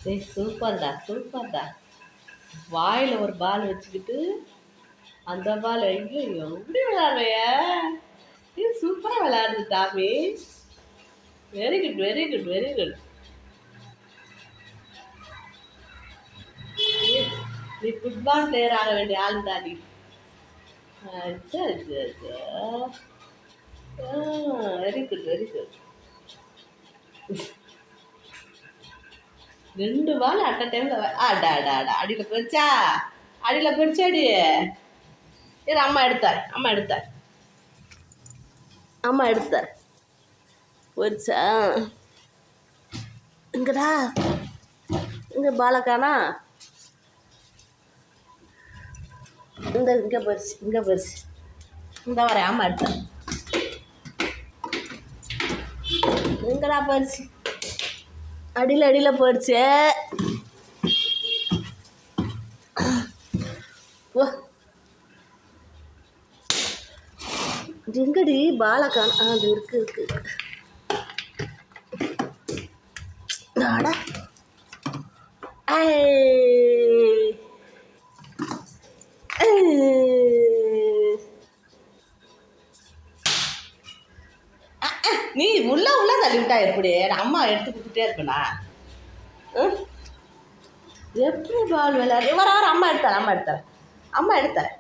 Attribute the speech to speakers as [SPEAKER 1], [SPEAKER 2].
[SPEAKER 1] ஏய் சூப்பர்டா சூப்பர்டா. வாயில் ஒரு பால் வச்சுக்கிட்டு அந்த பால் ஐயோ எப்படி விளையாடுறிய? இது சூப்பராக விளையாடுது Tommy. Very good very good very good. நீ ஃபுட்பால் பிளேயர் ஆக வேண்டிய ஆள் தாண்டி. Very good very good. 2 ball at a டைம்ல அடா அடா அடா அடியில் போயிடுச்சா? அடியில் போயிடுச்சாடி? இது அம்மா எடுத்தார் அம்மா எடுத்தார் அம்மா எடுத்தார் போயிடுச்சா? இங்கடா இங்கே பாலக்கானா இந்த இங்கே போயிடுச்சு இங்கே போயிடுச்சு. இந்த வரேன் அம்மா எடுத்தார். எங்கடா போயிடுச்சு? அடியில் அடியில் போயிடுச்சு. ஓ எங்கடி பாலக்கான? அது இருக்கு இருக்கு நாடா. நீ உள்ள தள்ளி விட்டா எப்படி? அம்மா எடுத்து கொடுத்துட்டே இருப்பேனா? எப்படி பால் விளையாடு? வர அம்மா எடுத்தார் அம்மா எடுத்தார் அம்மா எடுத்தார்.